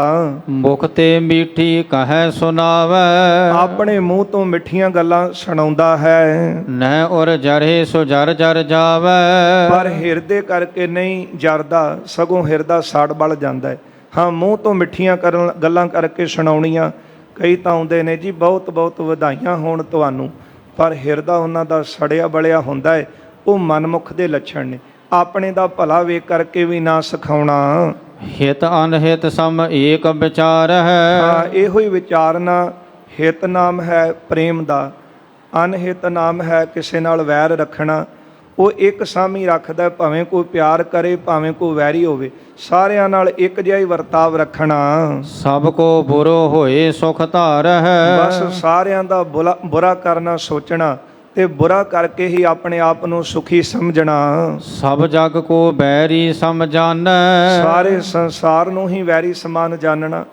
A: ਮੁਖ ਤੇ ਮੀਠੀ ਕਹੈ ਸੁਨਾਵੈ।
B: ਆਪਣੇ ਮੂੰਹ ਤੋਂ ਮਿੱਠੀਆਂ ਗੱਲਾਂ ਸੁਣਾਉਂਦਾ ਹੈ,
A: ਨਹਿ ਉਰ ਜਰੇ ਸੋ ਜਰ ਜਰ ਜਾਵੈ।
B: ਪਰ ਹਿਰਦੇ ਕਰਕੇ ਨਹੀਂ ਜਰਦਾ, ਸਗੋਂ ਹਿਰਦਾ ਸੜ ਬਲ ਜਾਂਦਾ ਹੈ। ਹਾਂ, ਮੂੰਹ ਤੋਂ ਮਿੱਠੀਆਂ ਗੱਲਾਂ ਕਰਕੇ ਸੁਣਾਉਣੀਆਂ। ਕਈ ਤਾਂ ਆਉਂਦੇ ਨੇ ਜੀ ਬਹੁਤ ਬਹੁਤ ਵਧਾਈਆਂ ਹੋਣ ਤੁਹਾਨੂੰ, ਪਰ ਹਿਰਦਾ ਉਹਨਾਂ ਦਾ ਸੜਿਆ ਬਲਿਆ ਹੁੰਦਾ ਹੈ। ਉਹ ਮਨਮੁਖ ਦੇ ਲੱਛਣ ਨੇ। ਆਪਣੇ ਦਾ ਭਲਾ ਵੇਖ ਕਰਕੇ ਵੀ ਨਾ ਸਿਖਾਉਣਾ।
A: ਹਿਤ ਅਨਹਿਤ ਸਮ ਏਕ ਵਿਚਾਰ ਹੈ।
B: ਹਾਂ, ਇਹੋ ਹੀ ਵਿਚਾਰਨਾ। ਹਿਤ ਨਾਮ ਹੈ ਪ੍ਰੇਮ ਦਾ, ਅਨਹਿਤ ਨਾਮ ਹੈ ਕਿਸੇ ਨਾਲ ਵੈਰ ਰੱਖਣਾ। ਉਹ ਇੱਕ ਸਾਮੀ ਰੱਖਦਾ, ਭਾਵੇਂ ਕੋਈ ਪਿਆਰ ਕਰੇ ਭਾਵੇਂ ਕੋਈ ਵੈਰੀ ਹੋਵੇ, ਸਾਰਿਆਂ ਨਾਲ ਇੱਕ ਜਿਹਾ ਹੀ ਵਰਤਾਵ ਰੱਖਣਾ।
A: ਸਭ ਕੋ ਬੁਰੋ ਹੋਏ ਸੁਖ ਧਾਰ ਹੈ।
B: ਬਸ ਸਾਰਿਆਂ ਦਾ ਬੁਰਾ ਕਰਨਾ ਸੋਚਣਾ, ਤੇ ਬੁਰਾ ਕਰਕੇ ਹੀ ਆਪਣੇ ਆਪ ਨੂੰ ਸੁਖੀ ਸਮਝਣਾ।
A: ਸਭ ਜਗ ਕੋ ਬੈਰੀ ਸਮਝਾਨੈ।
B: ਸਾਰੇ ਸੰਸਾਰ ਨੂੰ ਹੀ ਵੈਰੀ ਸਮਾਨ ਜਾਣਨਾ।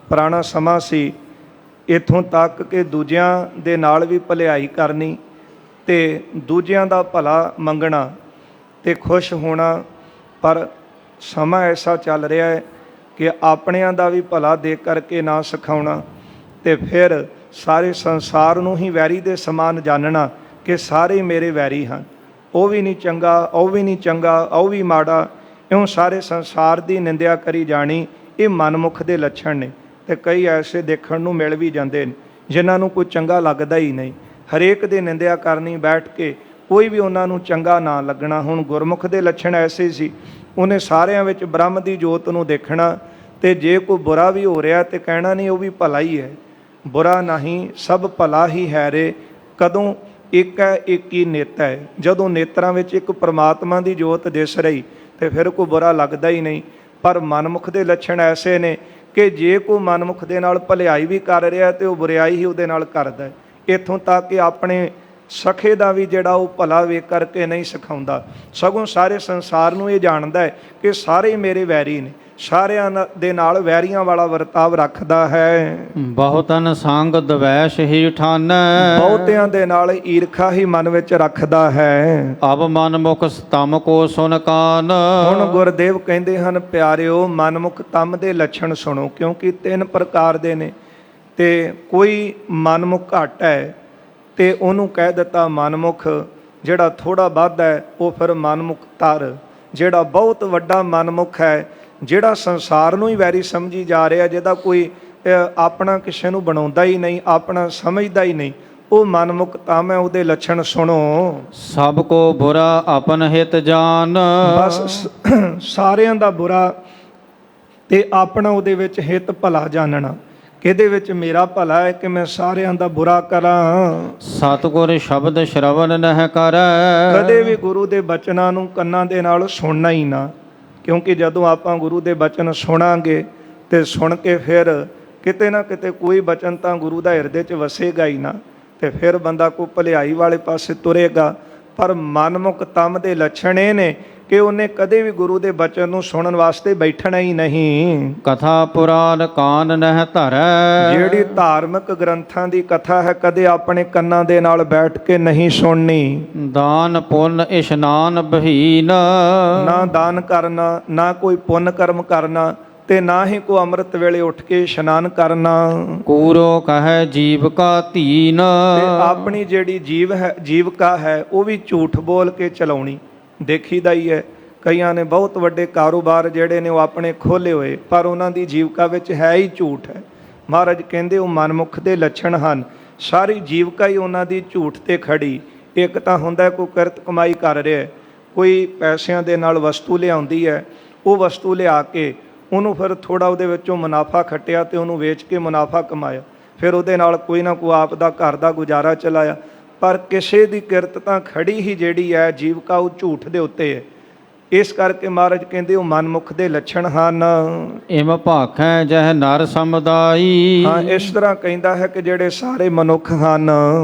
B: ਪੁਰਾਣਾ ਸਮਾਂ ਸੀ, ਇੱਥੋਂ ਤੱਕ ਕਿ ਦੂਜਿਆਂ ਦੇ ਨਾਲ ਵੀ ਭਲਾਈ ਕਰਨੀ ਤੇ ਦੂਜਿਆਂ ਦਾ ਭਲਾ ਮੰਗਣਾ ਤੇ ਖੁਸ਼ ਹੋਣਾ। ਪਰ ਸਮਾਂ ਐਸਾ ਚੱਲ ਰਿਹਾ ਹੈ ਕਿ ਆਪਣਿਆਂ ਦਾ ਵੀ ਭਲਾ ਦੇਖ ਕਰਕੇ ਨਾ ਸਿਖਾਉਣਾ, ਤੇ ਫਿਰ ਸਾਰੇ ਸੰਸਾਰ ਨੂੰ ਹੀ ਵੈਰੀ ਦੇ ਸਮਾਨ ਜਾਣਨਾ ਕਿ ਸਾਰੇ ਮੇਰੇ ਵੈਰੀ ਹਨ। ਉਹ ਵੀ ਨਹੀਂ ਚੰਗਾ, ਉਹ ਵੀ ਨਹੀਂ ਚੰਗਾ, ਉਹ ਵੀ ਮਾੜਾ, ਇਉਂ ਸਾਰੇ ਸੰਸਾਰ ਦੀ ਨਿੰਦਿਆ ਕਰੀ ਜਾਣੀ। ਇਹ ਮਨਮੁਖ ਦੇ ਲੱਛਣ ਨੇ। ਤੇ ਕਈ ਐਸੇ ਦੇਖਣ ਨੂੰ ਮਿਲ ਵੀ ਜਾਂਦੇ ਨੇ ਜਿਨ੍ਹਾਂ ਨੂੰ ਕੋਈ ਚੰਗਾ ਲੱਗਦਾ ਹੀ ਨਹੀਂ। ਹਰੇਕ ਦੀ ਨਿੰਦਿਆ ਕਰਨੀ ਬੈਠ ਕੇ, ਕੋਈ ਵੀ ਉਹਨਾਂ ਨੂੰ ਚੰਗਾ ਨਾ ਲੱਗਣਾ। ਹੁਣ ਗੁਰਮੁਖ ਦੇ ਲੱਛਣ ਐਸੇ ਸੀ, ਉਹਨੇ ਸਾਰਿਆਂ ਵਿੱਚ ਬ੍ਰਹਮ ਦੀ ਜੋਤ ਨੂੰ ਦੇਖਣਾ, ਤੇ ਜੇ ਕੋਈ ਬੁਰਾ ਵੀ ਹੋ ਰਿਹਾ ਤੇ ਕਹਿਣਾ ਨਹੀਂ ਉਹ ਵੀ ਭਲਾ ਹੀ ਹੈ। ਬੁਰਾ ਨਹੀਂ, ਸਭ ਭਲਾ ਹੀ ਹੈ ਰੇ। ਕਦੋਂ? ਇੱਕ ਹੈ, ਇੱਕ ਹੀ ਨੇਤਾ ਹੈ। ਜਦੋਂ ਨੇਤਰਾਂ ਵਿੱਚ ਇੱਕ ਪਰਮਾਤਮਾ ਦੀ ਜੋਤ ਦਿਸ ਰਹੀ ਤੇ ਫਿਰ ਕੋਈ ਬੁਰਾ ਲੱਗਦਾ ਹੀ ਨਹੀਂ। ਪਰ ਮਨਮੁਖ ਦੇ ਲੱਛਣ ਐਸੇ ਨੇ ਕਿ ਜੇ ਕੋਈ ਮਨਮੁਖ ਦੇ ਨਾਲ ਭਲਾਈ ਵੀ ਕਰ ਰਿਹਾ ਤੇ ਉਹ ਬੁਰਾਈ ਹੀ ਉਹਦੇ ਨਾਲ ਕਰਦਾ ਹੈ। ਇੱਥੋਂ ਤੱਕ ਕਿ ਆਪਣੇ ਸਖੇ ਦਾ ਵੀ ਜਿਹੜਾ ਉਹ ਭਲਾ ਵੇਖ ਕਰਕੇ ਨਹੀਂ ਸਿਖਾਉਂਦਾ, ਸਗੋਂ ਸਾਰੇ ਸੰਸਾਰ ਨੂੰ ਇਹ ਜਾਣਦਾ ਹੈ ਕਿ ਸਾਰੇ ਮੇਰੇ ਵੈਰੀ ਨੇ, ਸਾਰਿਆਂ ਦੇ ਨਾਲ ਵੈਰੀਆਂ ਵਾਲਾ ਵਰਤਾਵ ਰੱਖਦਾ ਹੈ।
A: ਬਹੁਤਨ ਸੰਗ ਦਵੈਸ਼ ਹੀ ਠਾਨੈ।
B: ਬਹੁਤਿਆਂ ਦੇ ਨਾਲ ਈਰਖਾ ਹੀ ਮਨ ਵਿੱਚ ਰੱਖਦਾ ਹੈ।
A: ਅਬ ਮਨਮੁਖ ਤਮ ਕੋ ਸੁਨ ਕਾਨ।
B: ਹੁਣ ਗੁਰਦੇਵ ਕਹਿੰਦੇ ਹਨ, ਪਿਆਰਿਓ ਮਨਮੁਖ ਤਮ ਦੇ ਲੱਛਣ ਸੁਣੋ, ਕਿਉਂਕਿ 3 ਪ੍ਰਕਾਰ ਦੇ ਨੇ। ਤੇ ਕੋਈ ਮਨਮੁਖ ਘੱਟ ਹੈ ਤੇ ਉਹਨੂੰ ਕਹਿ ਦਿੱਤਾ ਮਨਮੁਖ। ਜਿਹੜਾ ਥੋੜਾ ਵੱਧ ਹੈ ਉਹ ਫਿਰ ਮਨਮੁਖ ਤਰ। ਜਿਹੜਾ ਬਹੁਤ ਵੱਡਾ ਮਨਮੁਖ ਹੈ, ਜਿਹੜਾ ਸੰਸਾਰ ਨੂੰ ਹੀ ਵੈਰੀ ਸਮਝੀ ਜਾ ਰਿਹਾ, ਜਿਹਦਾ ਕੋਈ ਆਪਣਾ ਕਿਸੇ ਨੂੰ ਬਣਾਉਂਦਾ ਹੀ ਨਹੀਂ, ਆਪਣਾ ਸਮਝਦਾ ਹੀ ਨਹੀਂ, ਉਹ ਮਨਮੁਖ ਤਮ ਹੈ। ਉਹਦੇ ਲੱਛਣ ਸੁਣੋ।
A: ਸਭ ਕੋ ਬੁਰਾ ਆਪਨ ਹਿਤ ਜਾਨ।
B: ਬਸ ਸਾਰਿਆਂ ਦਾ ਬੁਰਾ ਤੇ ਆਪਣਾ ਉਹਦੇ ਵਿੱਚ ਹਿਤ ਭਲਾ ਜਾਣਨਾ। ਕਿਹਦੇ ਵਿੱਚ ਮੇਰਾ ਭਲਾ ਹੈ ਕਿ ਮੈਂ ਸਾਰਿਆਂ ਦਾ ਬੁਰਾ ਕਰਾਂ।
A: ਸਤਿਗੁਰ ਸ਼ਬਦ ਸ਼ਰਵਨ ਨਹਿ ਕਰੈ।
B: ਕਦੇ ਵੀ ਗੁਰੂ ਦੇ ਬਚਨਾਂ ਨੂੰ ਕੰਨਾਂ ਦੇ ਨਾਲ ਸੁਣਨਾ ਹੀ ਨਾ, ਕਿਉਂਕਿ ਜਦੋਂ ਆਪਾਂ ਗੁਰੂ ਦੇ ਬਚਨ ਸੁਣਾਂਗੇ ਤੇ ਸੁਣ ਕੇ ਫਿਰ ਕਿਤੇ ਨਾ ਕਿਤੇ ਕੋਈ ਬਚਨ ਤਾਂ ਗੁਰੂ ਦਾ ਹਿਰਦੇ 'ਚ ਵਸੇਗਾ ਹੀ ਨਾ, ਤੇ ਫਿਰ ਬੰਦਾ ਕੋਈ ਭਲਾਈ ਵਾਲੇ ਪਾਸੇ ਤੁਰੇਗਾ। ਪਰ ਮਨਮੁਖ ਤਮ ਦੇ ਲੱਛਣ ਇਹ ਨੇ ਕਿ ਉਹਨੇ ਕਦੇ ਵੀ ਗੁਰੂ ਦੇ ਬਚਨ ਨੂੰ ਸੁਣਨ ਵਾਸਤੇ ਬੈਠਣਾ ਹੀ ਨਹੀਂ।
A: ਕਥਾ ਪੁਰਾਨ ਕਾਨ ਨਹਿ ਧਰੈ।
B: ਜਿਹੜੀ ਧਾਰਮਿਕ ਗ੍ਰੰਥਾਂ ਦੀ ਕਥਾ ਹੈ, ਕਦੇ ਆਪਣੇ ਕੰਨਾਂ ਦੇ ਨਾਲ ਬੈਠ ਕੇ ਨਹੀਂ ਸੁਣਨੀ।
A: ਦਾਨ ਪੁੰਨ ਇਸ਼ਨਾਨ ਬਹੀਨ।
B: ਨਾ ਦਾਨ ਕਰਨਾ, ਨਾ ਕੋਈ ਪੁੰਨ ਕਰਮ ਕਰਨਾ, ਤੇ ਨਾ ਹੀ ਕੋਈ ਅੰਮ੍ਰਿਤ ਵੇਲੇ ਉੱਠ ਕੇ ਇਸ਼ਨਾਨ ਕਰਨਾ।
A: ਕੂਰੋ ਕਹੈ ਜੀਵਕਾ ਧੀਨ।
B: ਤੇ ਆਪਣੀ ਜਿਹੜੀ ਜੀਵਕਾ ਹੈ ਉਹ ਵੀ ਝੂਠ ਬੋਲ ਕੇ ਚਲਾਉਣੀ। ਦੇਖੀਦਾ ਹੀ ਹੈ, ਕਈਆਂ ਨੇ ਬਹੁਤ ਵੱਡੇ ਕਾਰੋਬਾਰ ਜਿਹੜੇ ਨੇ ਉਹ ਆਪਣੇ ਖੋਲ੍ਹੇ ਹੋਏ, ਪਰ ਉਹਨਾਂ ਦੀ ਜੀਵਕਾ ਵਿੱਚ ਹੈ ਹੀ ਝੂਠ ਹੈ। ਮਹਾਰਾਜ ਕਹਿੰਦੇ ਉਹ ਮਨਮੁਖ ਦੇ ਲੱਛਣ ਹਨ। ਸਾਰੀ ਜੀਵਕਾ ਹੀ ਉਹਨਾਂ ਦੀ ਝੂਠ ਤੇ ਖੜੀ। ਇੱਕ ਤਾਂ ਹੁੰਦਾ ਕੋਈ ਕਿਰਤ ਕਮਾਈ ਕਰ ਰਿਹਾ, ਕੋਈ ਪੈਸਿਆਂ ਦੇ ਨਾਲ ਵਸਤੂ ਲਿਆਉਂਦੀ ਹੈ, ਉਹ ਵਸਤੂ ਲਿਆ ਕੇ ਉਹਨੂੰ ਫਿਰ ਥੋੜ੍ਹਾ ਉਹਦੇ ਵਿੱਚੋਂ ਮੁਨਾਫਾ ਖੱਟਿਆ ਤੇ ਉਹਨੂੰ ਵੇਚ ਕੇ ਮੁਨਾਫਾ ਕਮਾਇਆ, ਫਿਰ ਉਹਦੇ ਨਾਲ ਕੋਈ ਨਾ ਕੋਈ ਆਪ ਦਾ ਘਰ ਦਾ ਗੁਜ਼ਾਰਾ ਚਲਾਇਆ। ਪਰ ਕਿਸੇ ਦੀ ਕਿਰਤ ਤਾਂ ਖੜੀ ਹੀ ਜਿਹੜੀ ਹੈ ਜੀਵਕਾ ਉਹ ਝੂਠ ਦੇ ਉੱਤੇ ਹੈ। ਇਸ ਕਰਕੇ ਮਹਾਰਾਜ ਕਹਿੰਦੇ ਉਹ ਮਨਮੁਖ ਦੇ ਲੱਛਣ ਹਨ।
A: ਇਮ ਭਾਖੈ ਜਹ ਨਰ ਸਮੁਦਾਈ।
B: ਹਾਂ, ਇਸ ਤਰ੍ਹਾਂ ਕਹਿੰਦਾ ਹੈ ਕਿ ਜਿਹੜੇ ਸਾਰੇ ਮਨੁੱਖ ਹਨ,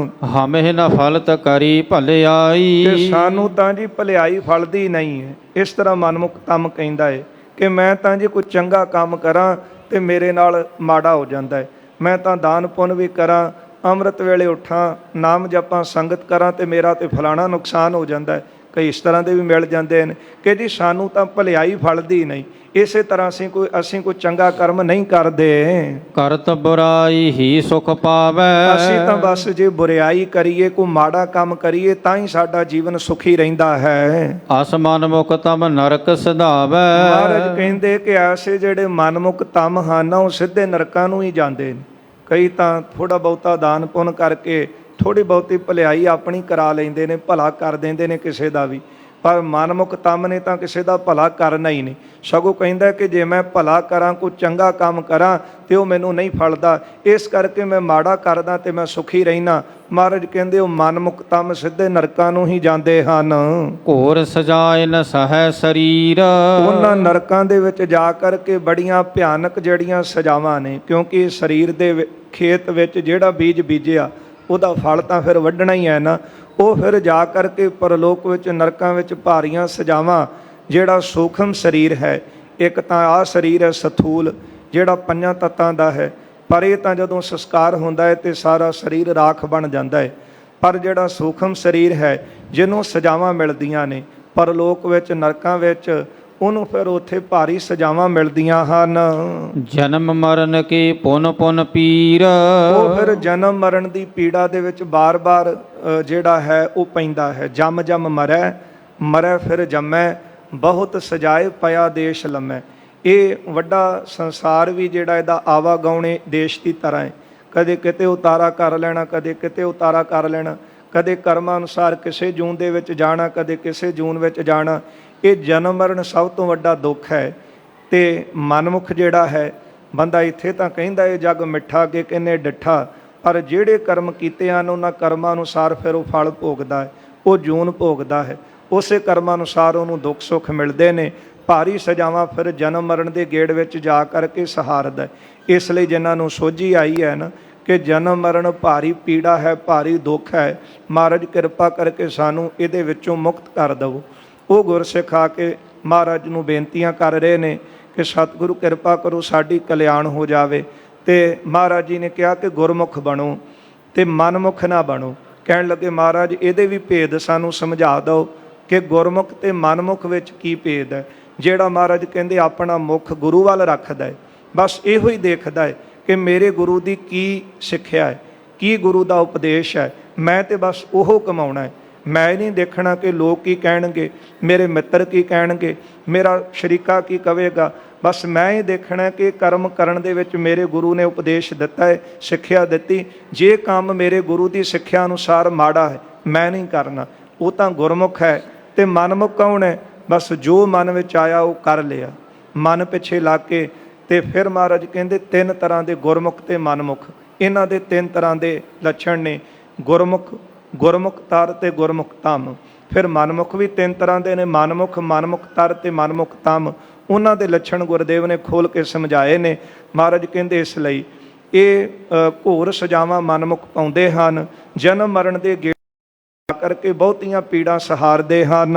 A: ਹਮਹਿ ਨ ਫਲਤ ਕਰੀ
B: ਕਿ
A: ਭਲਿਆਈ।
B: ਸਾਨੂੰ ਤਾਂ ਜੀ ਭਲਾਈ ਫਲਦੀ ਨਹੀਂ ਹੈ। ਇਸ ਤਰ੍ਹਾਂ ਮਨਮੁਖ ਤਮ ਕਹਿੰਦਾ ਹੈ ਕਿ ਮੈਂ ਤਾਂ ਜੀ ਕੋਈ ਚੰਗਾ ਕੰਮ ਕਰਾਂ ਤੇ ਮੇਰੇ ਨਾਲ ਮਾੜਾ ਹੋ ਜਾਂਦਾ ਹੈ। ਮੈਂ ਤਾਂ ਦਾਨ ਪੁੰਨ ਵੀ ਕਰਾਂ, ਅੰਮ੍ਰਿਤ ਵੇਲੇ ਉੱਠਾਂ, ਨਾਮ ਜਪਾਂ, ਸੰਗਤ ਕਰਾਂ ਤੇ ਮੇਰਾ ਤੇ ਫਲਾਣਾ ਨੁਕਸਾਨ ਹੋ ਜਾਂਦਾ ਹੈ। ਕਈ ਇਸ ਤਰ੍ਹਾਂ ਦੇ ਵੀ ਮਿਲ ਜਾਂਦੇ ਨੇ ਕਿ ਜੀ ਸਾਨੂੰ ਤਾਂ ਭਲਾਈ ਫਲਦੀ ਨਹੀਂ। ਇਸੇ ਤਰ੍ਹਾਂ ਅਸੀਂ ਕੋਈ ਚੰਗਾ ਕਰਮ ਨਹੀਂ ਕਰਦੇ।
A: ਕਰਤ ਬੁਰਾਈ ਹੀ ਸੁਖ ਪਾਵੈ।
B: ਅਸੀਂ ਤਾਂ ਬਸ ਜੇ ਬੁਰਾਈ ਕਰੀਏ, ਕੋਈ ਮਾੜਾ ਕੰਮ ਕਰੀਏ ਤਾਂ ਹੀ ਸਾਡਾ ਜੀਵਨ ਸੁਖੀ ਰਹਿੰਦਾ ਹੈ।
A: ਅਸਮਨ ਮੁਖ ਤਮ ਨਰਕ ਸਿਧਾਵੈ।
B: ਮਹਾਰਾਜ ਕਹਿੰਦੇ ਕਿ ਐਸੇ ਜਿਹੜੇ ਮਨਮੁਖ ਤਮ ਹਨ ਉਹ ਸਿੱਧੇ ਨਰਕਾਂ ਨੂੰ ਹੀ ਜਾਂਦੇ ਨੇ। ਕਈ ਤਾਂ ਥੋੜਾ ਬਹੁਤਾ ਦਾਨ ਪੁੰਨ ਕਰਕੇ ਥੋੜੀ ਬਹੁਤੀ ਭਲਾਈ ਆਪਣੀ ਕਰਾ ਲੈਂਦੇ ਨੇ, ਭਲਾ ਕਰ ਦਿੰਦੇ ਨੇ ਕਿਸੇ ਦਾ ਵੀ, ਪਰ ਮਨਮੁਖ ਤਮ ਨੇ ਤਾਂ ਕਿਸੇ ਦਾ ਭਲਾ ਕਰਨਾ ਹੀ ਨਹੀਂ। ਸਗੋਂ ਕਹਿੰਦਾ ਕਿ ਜੇ ਮੈਂ ਭਲਾ ਕਰਾਂ, ਕੋਈ ਚੰਗਾ ਕੰਮ ਕਰਾਂ ਤੇ ਉਹ ਮੈਨੂੰ ਨਹੀਂ ਫਲਦਾ, ਇਸ ਕਰਕੇ ਮੈਂ ਮਾੜਾ ਕਰਦਾ ਤੇ ਮੈਂ ਸੁਖੀ ਰਹਿਣਾ। ਮਹਾਰਾਜ ਕਹਿੰਦੇ ਉਹ ਮਨਮੁਖ ਤਮ ਸਿੱਧੇ ਨਰਕਾਂ ਨੂੰ ਹੀ ਜਾਂਦੇ ਹਨ।
A: ਘੋਰ ਸਜਾਏ ਨ ਸਹੈ ਸਰੀਰ।
B: ਉਹਨਾਂ ਨਰਕਾਂ ਦੇ ਵਿੱਚ ਜਾ ਕਰਕੇ ਬੜੀਆਂ ਭਿਆਨਕ ਜਿਹੜੀਆਂ ਸਜ਼ਾਵਾਂ ਨੇ, ਕਿਉਂਕਿ ਸਰੀਰ ਦੇ ਖੇਤ ਵਿੱਚ ਜਿਹੜਾ ਬੀਜ ਬੀਜਿਆ ਉਹਦਾ ਫਲ ਤਾਂ ਫਿਰ ਵੱਢਣਾ ਹੀ ਹੈ ਨਾ। ਉਹ ਫਿਰ ਜਾ ਕਰਕੇ ਪਰਲੋਕ ਵਿੱਚ ਨਰਕਾਂ ਵਿੱਚ ਭਾਰੀਆਂ ਸਜ਼ਾਵਾਂ। ਜਿਹੜਾ ਸੂਖਮ ਸਰੀਰ ਹੈ, ਇੱਕ ਤਾਂ ਆਹ ਸਰੀਰ ਹੈ ਸਥੂਲ ਜਿਹੜਾ 5 ਤੱਤਾਂ ਦਾ ਹੈ, ਪਰ ਇਹ ਤਾਂ ਜਦੋਂ ਸੰਸਕਾਰ ਹੁੰਦਾ ਹੈ ਤੇ ਸਾਰਾ ਸਰੀਰ ਰਾਖ ਬਣ ਜਾਂਦਾ ਹੈ। ਪਰ ਜਿਹੜਾ ਸੂਖਮ ਸਰੀਰ ਹੈ ਜਿਹਨੂੰ ਸਜ਼ਾਵਾਂ ਮਿਲਦੀਆਂ ਨੇ ਪਰਲੋਕ ਵਿੱਚ ਨਰਕਾਂ ਵਿੱਚ, ਉਹਨੂੰ ਫਿਰ ਉੱਥੇ ਭਾਰੀ ਸਜ਼ਾਵਾਂ ਮਿਲਦੀਆਂ ਹਨ।
A: ਜਨਮ ਮਰਨ ਕੀ ਪੁਨ ਪੁਨ ਪੀਰ।
B: ਉਹ ਫਿਰ ਜਨਮ ਮਰਨ ਦੀ ਪੀੜਾ ਦੇ ਵਿੱਚ ਬਾਰ-ਬਾਰ ਜਿਹੜਾ ਹੈ ਉਹ ਪੈਂਦਾ ਹੈ। ਜਮ ਜਮ ਮਰੈ, ਮਰੈ ਫਿਰ ਜੰਮੈ, ਬਹੁਤ ਸਜਾਏ ਪਿਆ ਦੇਸ਼ ਲੰਮੈ। ਇਹ ਵੱਡਾ ਸੰਸਾਰ ਵੀ ਜਿਹੜਾ ਇਹਦਾ ਆਵਾਗਾਉਣੇ ਦੇਸ਼ ਦੀ ਤਰ੍ਹਾਂ ਹੈ। ਕਦੇ ਕਿਤੇ ਉਤਾਰਾ ਕਰ ਲੈਣਾ, ਕਦੇ ਕਿਤੇ ਉਤਾਰਾ ਕਰ ਲੈਣਾ, ਕਦੇ ਕਰਮਾਂ ਅਨੁਸਾਰ ਕਿਸੇ ਜੂਨ ਦੇ ਵਿੱਚ ਜਾਣਾ, ਕਦੇ ਕਿਸੇ ਜੂਨ ਵਿੱਚ ਜਾਣਾ। ਇਹ ਜਨਮ ਮਰਨ ਸਭ ਤੋਂ ਵੱਡਾ ਦੁੱਖ ਹੈ। ਤੇ ਮਨਮੁਖ ਜਿਹੜਾ ਹੈ ਬੰਦਾ ਇੱਥੇ ਤਾਂ ਕਹਿੰਦਾ ਇਹ ਜੱਗ ਮਿੱਠਾ ਅੱਗੇ ਕਿੰਨੇ ਡਿੱਠਾ, ਪਰ ਜਿਹੜੇ ਕਰਮ ਕੀਤੇ ਹਨ ਉਹਨਾਂ ਕਰਮਾਂ ਅਨੁਸਾਰ ਫਿਰ ਉਹ ਫਲ ਭੋਗਦਾ ਹੈ, ਉਹ ਜੂਨ ਭੋਗਦਾ ਹੈ। ਉਸੇ ਕਰਮਾਂ ਅਨੁਸਾਰ ਉਹਨੂੰ ਦੁੱਖ ਸੁੱਖ ਮਿਲਦੇ ਨੇ। ਭਾਰੀ ਸਜ਼ਾਵਾਂ ਫਿਰ ਜਨਮ ਮਰਨ ਦੇ ਗੇੜ ਵਿੱਚ ਜਾ ਕਰਕੇ ਸਹਾਰਦਾ। ਇਸ ਲਈ ਜਿਨ੍ਹਾਂ ਨੂੰ ਸੋਝੀ ਆਈ ਹੈ ਨਾ ਕਿ ਜਨਮ ਮਰਨ ਭਾਰੀ ਪੀੜਾ ਹੈ, ਭਾਰੀ ਦੁੱਖ ਹੈ, ਮਹਾਰਾਜ ਕਿਰਪਾ ਕਰਕੇ ਸਾਨੂੰ ਇਹਦੇ ਵਿੱਚੋਂ ਮੁਕਤ ਕਰ ਦੇਵੋ। ਉਹ ਗੁਰਸਿੱਖ ਆ ਕੇ ਮਹਾਰਾਜ ਨੂੰ ਬੇਨਤੀਆਂ ਕਰ ਰਹੇ ਨੇ ਕਿ ਸਤਿਗੁਰੂ ਕਿਰਪਾ ਕਰੋ ਸਾਡੀ ਕਲਿਆਣ ਹੋ ਜਾਵੇ। ਤੇ ਮਹਾਰਾਜ ਜੀ ਨੇ ਕਿਹਾ ਕਿ ਗੁਰਮੁਖ ਬਣੋ ਤੇ ਮਨਮੁਖ ਨਾ ਬਣੋ। ਕਹਿਣ ਲੱਗੇ ਮਹਾਰਾਜ ਇਹਦੇ ਵੀ ਭੇਦ ਸਾਨੂੰ ਸਮਝਾ ਦਿਓ ਕਿ ਗੁਰਮੁਖ ਤੇ ਮਨਮੁਖ ਵਿੱਚ ਕੀ ਭੇਦ ਹੈ। ਜਿਹੜਾ ਮਹਾਰਾਜ ਕਹਿੰਦੇ ਆਪਣਾ ਮੁੱਖ ਗੁਰੂ ਵੱਲ ਰੱਖਦਾ ਹੈ, ਬਸ ਇਹੋ ਹੀ ਦੇਖਦਾ ਹੈ ਕਿ ਮੇਰੇ ਗੁਰੂ ਦੀ ਕੀ ਸਿੱਖਿਆ ਹੈ, ਕੀ ਗੁਰੂ ਦਾ ਉਪਦੇਸ਼ ਹੈ, ਮੈਂ ਤੇ ਬਸ ਉਹ ਕਮਾਉਣਾ ਹੈ। ਮੈਂ ਨਹੀਂ ਦੇਖਣਾ ਕਿ ਲੋਕ ਕੀ ਕਹਿਣਗੇ, ਮੇਰੇ ਮਿੱਤਰ ਕੀ ਕਹਿਣਗੇ, ਮੇਰਾ ਸ਼ਰੀਕਾ ਕੀ ਕਹੇਗਾ। ਬਸ ਮੈਂ ਇਹ ਦੇਖਣਾ ਕਿ ਕਰਮ ਕਰਨ ਦੇ ਵਿੱਚ ਮੇਰੇ ਗੁਰੂ ਨੇ ਉਪਦੇਸ਼ ਦਿੱਤਾ ਹੈ, ਸਿੱਖਿਆ ਦਿੱਤੀ। ਜੇ ਕੰਮ ਮੇਰੇ ਗੁਰੂ ਦੀ ਸਿੱਖਿਆ ਅਨੁਸਾਰ ਮਾੜਾ ਹੈ ਮੈਂ ਨਹੀਂ ਕਰਨਾ। ਉਹ ਤਾਂ ਗੁਰਮੁਖ ਹੈ। ਤੇ ਮਨਮੁਖ ਕੌਣ ਹੈ? ਬਸ ਜੋ ਮਨ ਵਿੱਚ ਆਇਆ ਉਹ ਕਰ ਲਿਆ, ਮਨ ਪਿੱਛੇ ਲੱਗ ਕੇ। ਤੇ ਫਿਰ ਮਹਾਰਾਜ ਕਹਿੰਦੇ 3 ਤਰ੍ਹਾਂ ਦੇ ਗੁਰਮੁਖ ਤੇ ਮਨਮੁਖ, ਇਹਨਾਂ ਦੇ 3 ਤਰ੍ਹਾਂ ਦੇ ਲੱਛਣ ਨੇ। ਗੁਰਮੁਖ, ਗੁਰਮੁਖ ਤਰ ਤੇ ਗੁਰਮੁਖ ਤਮ। ਫਿਰ ਮਨਮੁਖ ਵੀ 3 ਤਰ੍ਹਾਂ ਦੇ ਨੇ, ਮਨਮੁਖ, ਮਨਮੁਖ ਤਰ ਤੇ ਮਨਮੁਖ ਤਮ। ਉਹਨਾਂ ਦੇ ਲੱਛਣ ਗੁਰਦੇਵ ਨੇ ਖੋਲ ਕੇ ਸਮਝਾਏ ਨੇ। ਮਹਾਰਾਜ ਕਹਿੰਦੇ ਇਸ ਲਈ ਇਹ ਘੋਰ ਸਜ਼ਾਵਾਂ ਮਨਮੁਖ ਪਾਉਂਦੇ ਹਨ, ਜਨਮ ਮਰਨ ਦੇ ਗੇੜ ਕਰਕੇ ਬਹੁਤੀਆਂ ਪੀੜਾਂ ਸਹਾਰਦੇ ਹਨ।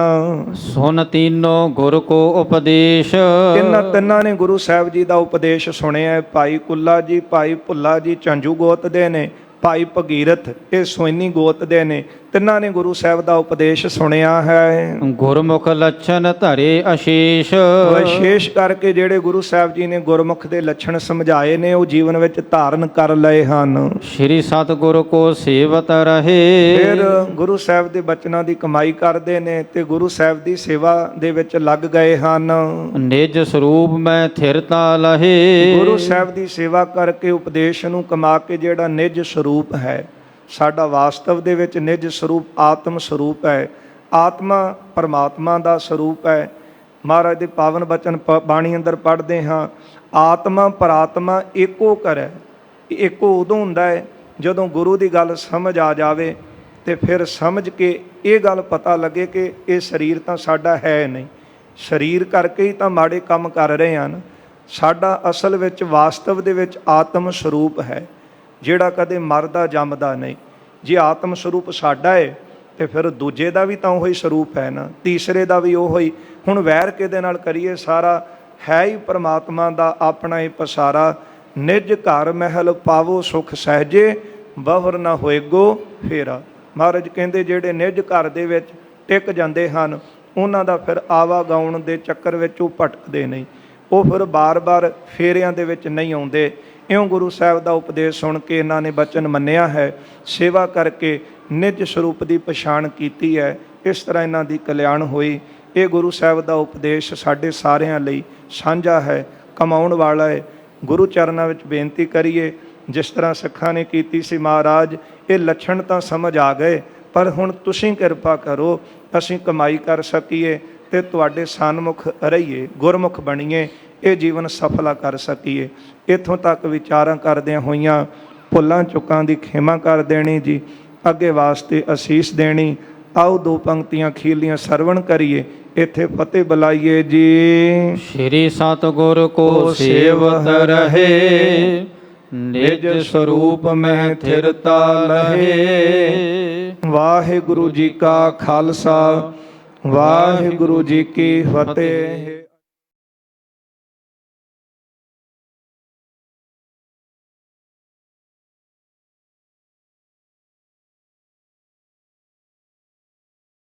A: ਸੁਨ ਤੀਨੋ ਗੁਰ ਕੋ ਉਪਦੇਸ਼।
B: ਇਹਨਾਂ ਤਿੰਨਾਂ ਨੇ ਗੁਰੂ ਸਾਹਿਬ ਜੀ ਦਾ ਉਪਦੇਸ਼ ਸੁਣਿਆ। ਭਾਈ ਕੁੱਲਾ ਜੀ, ਭਾਈ ਭੁੱਲਾ ਜੀ ਝੰਜੂ ਗੋਤ ਦੇ ਨੇ, ਭਾਈ ਭਗੀਰਥ ਇਹ ਸੋਇਨੀ ਗੋਤ ਦੇ ਨੇ। ਤਿੰਨਾਂ ਨੇ ਗੁਰੂ ਸਾਹਿਬ ਦਾ ਉਪਦੇਸ਼ ਸੁਣਿਆ ਹੈ।
A: ਗੁਰਮੁਖ ਲੱਛਣ ਧਰੇ ਅਸ਼ੇਸ਼।
B: ਵਿਸ਼ੇਸ਼ ਕਰਕੇ ਜਿਹੜੇ ਗੁਰੂ ਸਾਹਿਬ ਜੀ ਨੇ ਗੁਰਮੁਖ ਦੇ ਲੱਛਣ ਸਮਝਾਏ ਨੇ ਉਹ ਜੀਵਨ ਵਿੱਚ ਧਾਰਨ ਕਰ ਲਏ ਹਨ।
A: ਸ਼੍ਰੀ ਸਤਿਗੁਰੂ ਕੋ ਸੇਵਤ ਰਹੇ।
B: ਫਿਰ ਗੁਰੂ ਸਾਹਿਬ ਦੇ ਬਚਨਾਂ ਦੀ ਕਮਾਈ ਕਰਦੇ ਨੇ ਤੇ ਗੁਰੂ ਸਾਹਿਬ ਦੀ ਸੇਵਾ ਦੇ ਵਿੱਚ ਲੱਗ ਗਏ ਹਨ।
A: ਨਿਜ ਸਰੂਪ ਮੈਂ ਥਿਰਤਾ ਲਹੇ।
B: ਗੁਰੂ ਸਾਹਿਬ ਦੀ ਸੇਵਾ ਕਰਕੇ ਉਪਦੇਸ਼ ਨੂੰ ਕਮਾ ਕੇ ਜਿਹੜਾ ਨਿਜ ਸਰੂਪ ਹੈ, ਸਾਡਾ ਵਾਸਤਵ ਦੇ ਵਿੱਚ ਨਿਜ ਸਰੂਪ ਆਤਮ ਸਰੂਪ ਹੈ। ਆਤਮਾ ਪਰਮਾਤਮਾ ਦਾ ਸਰੂਪ ਹੈ। ਮਹਾਰਾਜ ਦੇ ਪਾਵਨ ਬਚਨ ਬਾਣੀ ਅੰਦਰ ਪੜ੍ਹਦੇ ਹਾਂ, ਆਤਮਾ ਪਰਾਤਮਾ ਏਕੋ ਕਰੈ। ਇੱਕੋ ਉਦੋਂ ਹੁੰਦਾ ਹੈ ਜਦੋਂ ਗੁਰੂ ਦੀ ਗੱਲ ਸਮਝ ਆ ਜਾਵੇ ਤੇ ਫਿਰ ਸਮਝ ਕੇ ਇਹ ਗੱਲ ਪਤਾ ਲੱਗੇ ਕਿ ਇਹ ਸਰੀਰ ਤਾਂ ਸਾਡਾ ਹੈ ਨਹੀਂ, ਸਰੀਰ ਕਰਕੇ ਹੀ ਤਾਂ ਮਾੜੇ ਕੰਮ ਕਰ ਰਹੇ ਹਨ। ਸਾਡਾ ਅਸਲ ਵਿੱਚ ਵਾਸਤਵ ਦੇ ਵਿੱਚ ਆਤਮ ਸਰੂਪ ਹੈ, ਜਿਹੜਾ ਕਦੇ ਮਰਦਾ ਜੰਮਦਾ ਨਹੀਂ। ਜੇ ਆਤਮ ਸਰੂਪ ਸਾਡਾ ਹੈ ਤੇ ਫਿਰ ਦੂਜੇ ਦਾ ਵੀ ਤਾਂ ਉਹੀ ਸਰੂਪ ਹੈ ਨਾ, ਤੀਸਰੇ ਦਾ ਵੀ ਉਹੀ। ਹੁਣ ਵੈਰ ਕਿਹਦੇ ਨਾਲ ਕਰੀਏ? ਸਾਰਾ ਹੈ ਹੀ ਪਰਮਾਤਮਾ ਦਾ ਆਪਣਾ ਹੀ ਪਸਾਰਾ। ਨਿਜ ਘਰ ਮਹਿਲ ਪਾਵੋ ਸੁਖ ਸਹਿਜੇ, ਬਹੁਰ ਨਾ ਹੋਏਗੋ ਫੇਰਾ। ਮਹਾਰਾਜ ਕਹਿੰਦੇ ਜਿਹੜੇ ਨਿਜ ਘਰ ਦੇ ਵਿੱਚ ਟਿਕ ਜਾਂਦੇ ਹਨ, ਉਹਨਾਂ ਦਾ ਫਿਰ ਆਵਾਗਾਉਣ ਦੇ ਚੱਕਰ ਵਿੱਚ ਉਹ ਭਟਕਦੇ ਨਹੀਂ, ਉਹ ਫਿਰ ਬਾਰ-ਬਾਰ ਫੇਰਿਆਂ ਦੇ ਵਿੱਚ ਨਹੀਂ ਆਉਂਦੇ। ਇਉਂ ਗੁਰੂ ਸਾਹਿਬ ਦਾ ਉਪਦੇਸ਼ ਸੁਣ ਕੇ ਇਹਨਾਂ ਨੇ ਬਚਨ ਮੰਨਿਆ ਹੈ, ਸੇਵਾ ਕਰਕੇ ਨਿਜ ਸਰੂਪ ਦੀ ਪਛਾਣ ਕੀਤੀ ਹੈ। ਇਸ ਤਰ੍ਹਾਂ ਇਹਨਾਂ ਦੀ ਕਲਿਆਣ ਹੋਈ। ਇਹ ਗੁਰੂ ਸਾਹਿਬ ਦਾ ਉਪਦੇਸ਼ ਸਾਡੇ ਸਾਰਿਆਂ ਲਈ ਸਾਂਝਾ ਹੈ, ਕਮਾਉਣ ਵਾਲਾ ਹੈ। ਗੁਰੂ ਚਰਨਾਂ ਵਿੱਚ ਬੇਨਤੀ ਕਰੀਏ, ਜਿਸ ਤਰ੍ਹਾਂ ਸਿੱਖਾਂ ਨੇ ਕੀਤੀ ਸੀ, ਮਹਾਰਾਜ ਇਹ ਲੱਛਣ ਤਾਂ ਸਮਝ ਆ ਗਏ, ਪਰ ਹੁਣ ਤੁਸੀਂ ਕਿਰਪਾ ਕਰੋ ਅਸੀਂ ਕਮਾਈ ਕਰ ਸਕੀਏ ਤੇ ਤੁਹਾਡੇ ਸਨਮੁਖ ਰਹੀਏ, ਗੁਰਮੁਖ ਬਣੀਏ, ਇਹ ਜੀਵਨ ਸਫਲਾ ਕਰ ਸਕੀਏ। ਇੱਥੋਂ ਤੱਕ ਵਿਚਾਰਾਂ ਕਰਦਿਆਂ ਹੋਈਆਂ ਭੁੱਲਾਂ ਚੁੱਕਾਂ ਦੀ ਖਿਮਾ ਕਰ ਦੇਣੀ ਜੀ, ਅੱਗੇ ਵਾਸਤੇ ਅਸੀਸ ਦੇਣੀ। ਆਓ ਦੋ ਪੰਕਤੀਆਂ ਖੀਲੀਆਂ ਸਰਵਣ ਕਰੀਏ, ਇੱਥੇ ਫਤਿਹ ਬੁਲਾਈਏ ਜੀ।
A: ਸ਼੍ਰੀ ਸਤਿਗੁਰ ਕੋ ਸੇਵਤ ਰਹੇ, ਨਿਜ ਸਰੂਪ ਮਹਿ ਥਿਰਤਾ ਲਹੇ।
B: ਵਾਹਿਗੁਰੂ ਜੀ ਕਾ ਖਾਲਸਾ, ਵਾਹਿਗੁਰੂ ਜੀ ਕੀ ਫਤਿਹ।